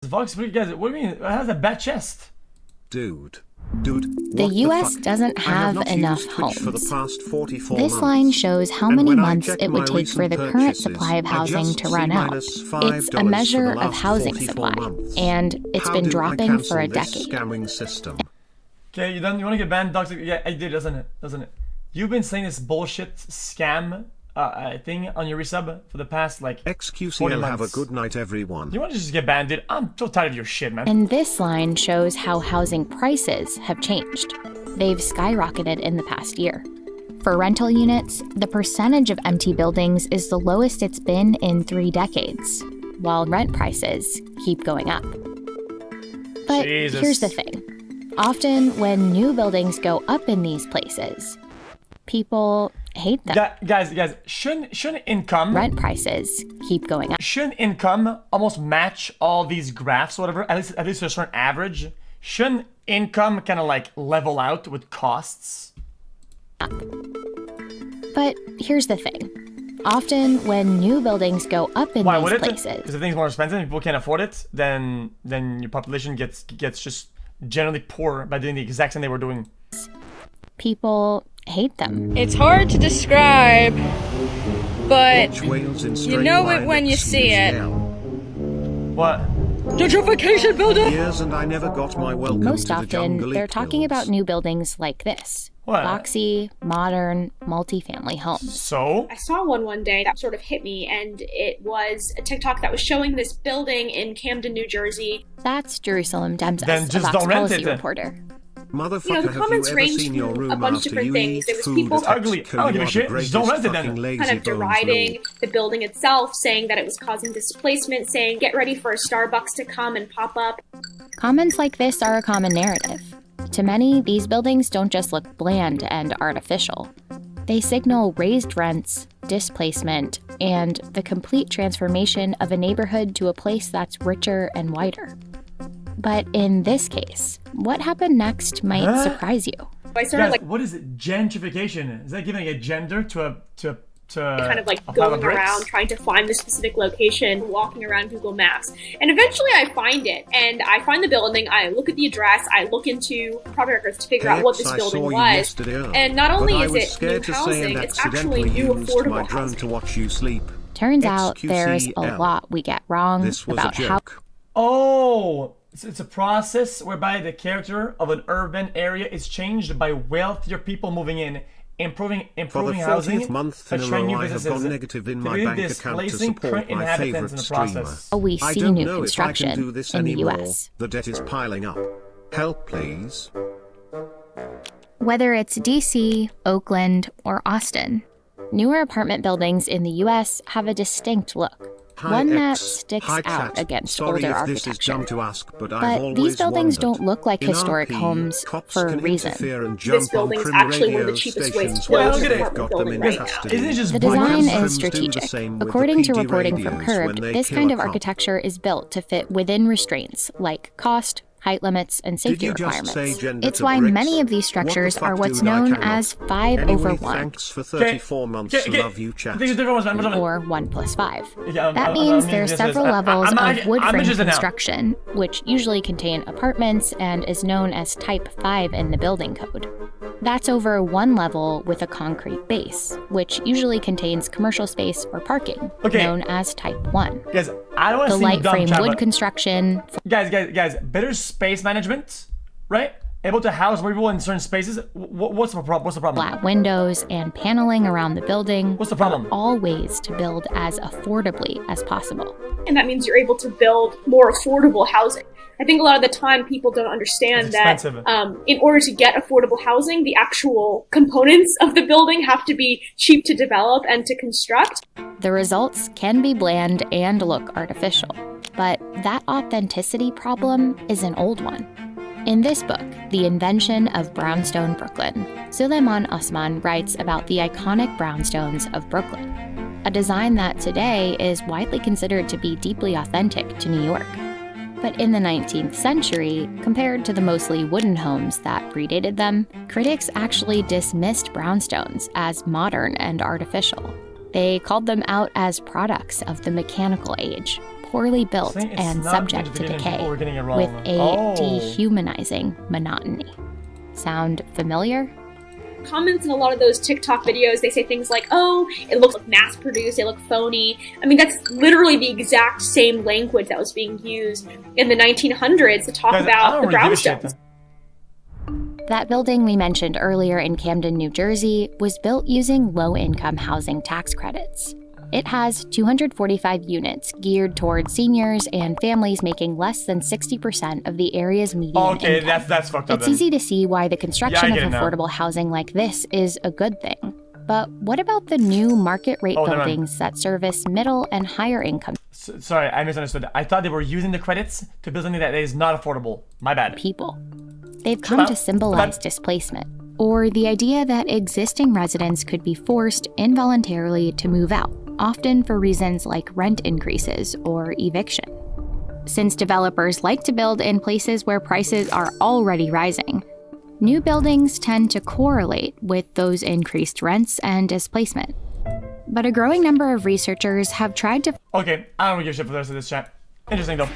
Vox, guys, what do you mean? It has a bad chest. Dude. The US doesn't have enough homes. This line shows how many months it would take for the current supply of housing to run out. It's a measure of housing supply, and it's been dropping for a decade. Okay, you done? You want to get banned, Doctor? Yeah, I did, doesn't it? You've been saying this bullshit scam thing on your resub for the past like xQcOW, have a good night, everyone. You want to just get banned, dude? I'm so tired of your shit, man. And this line shows how housing prices have changed. They've skyrocketed in the past year. For rental units, the percentage of empty buildings is the lowest it's been in 3 decades, while rent prices keep going up. But here's the thing. Often, when new buildings go up in these places, people hate them. Guys, shouldn't income... Rent prices keep going up. Shouldn't income almost match all these graphs, whatever, at least to a certain average? Shouldn't income kind of like level out with costs? But here's the thing. Often, when new buildings go up in these places... Because if things are more expensive and people can't afford it, then your population gets just generally poor by doing the exact same they were doing. People hate them. It's hard to describe, but you know it when you see it. What? Gentrification building! And I never got my welcome Most often, they're talking about new buildings like this. What? Boxy, modern, multi-family homes. So? I saw one day that sort of hit me, and it was a TikTok that was showing this building in Camden, New Jersey. That's Jerusalem Demzes, then just a Vox don't rent policy it, reporter. Motherfucker, you know, the comments ranged from a bunch of different things. There was people ugly. I don't give a shit. Just don't rent it then. Kind of deriding the building itself, saying that it was causing displacement, saying get ready for a Starbucks to come and pop up. Comments like this are a common narrative. To many, these buildings don't just look bland and artificial. They signal raised rents, displacement, and the complete transformation of a neighborhood to a place that's richer and wider. But in this case, what happened next might surprise you. I started Guys, what is it? Gentrification? Is that giving a gender to kind of like going around trying to find the specific location, walking around Google Maps. And eventually I find it, and I find the building, I look at the address, I look into property records to figure out what this building was. And not only is it new housing, it's actually new affordable housing. Turns out there's a lot we get wrong about how... Oh! It's a process whereby the character of an urban area is changed by wealthier people moving in, improving housing, attracting new businesses, displacing current inhabitants in the process. We see new construction in the US. The debt is piling up. Help, please. Whether it's DC, Oakland, or Austin, newer apartment buildings in the US have a distinct look. One that sticks out against older architecture. But these buildings don't look like historic homes for a reason. This building is actually one of the cheapest ways to build an apartment building right now. The design is strategic. According to reporting from Curbed, this kind of architecture is built to fit within restraints like cost, height limits, and safety requirements. It's why many of these structures are what's known as 5/1. Thanks for 34 months. Love you, chat. Or 1+5. That means there are several levels of wood frame construction, which usually contain apartments and is known as Type 5 in the building code. That's over one level with a concrete base, which usually contains commercial space or parking, known as Type 1. Guys, I don't want to see light frame wood construction. Guys, better space management, right? Able to house more people in certain spaces. What's the problem? Flat windows and paneling around the building. What's the problem? Are all ways to build as affordably as possible. And that means you're able to build more affordable housing. I think a lot of the time people don't understand that in order to get affordable housing, the actual components of the building have to be cheap to develop and to construct. The results can be bland and look artificial, but that authenticity problem is an old one. In this book, The Invention of Brownstone Brooklyn, Suleiman Osman writes about the iconic brownstones of Brooklyn, a design that today is widely considered to be deeply authentic to New York. But in the 19th century, compared to the mostly wooden homes that predated them, critics actually dismissed brownstones as modern and artificial. They called them out as products of the mechanical age, poorly built and subject to decay, with a dehumanizing monotony. Sound familiar? Comments in a lot of those TikTok videos, they say things like, oh, it looks like mass-produced, they look phony. I mean, that's literally the exact same language that was being used in the 1900s to talk about the brownstones. That building we mentioned earlier in Camden, New Jersey, was built using low-income housing tax credits. It has 245 units geared towards seniors and families making less than 60% of the area's median income. That's fucked up. It's easy to see why the construction of affordable housing like this is a good thing. But what about the new market rate buildings that service middle and higher income? Sorry, I misunderstood. I thought they were using the credits to build something that is not affordable. My bad. People. They've come to symbolize displacement, or the idea that existing residents could be forced involuntarily to move out, often for reasons like rent increases or eviction. Since developers like to build in places where prices are already rising, new buildings tend to correlate with those increased rents and displacement. But a growing number of researchers have tried to... Okay, I don't give a shit for the rest of this chat. Interesting though.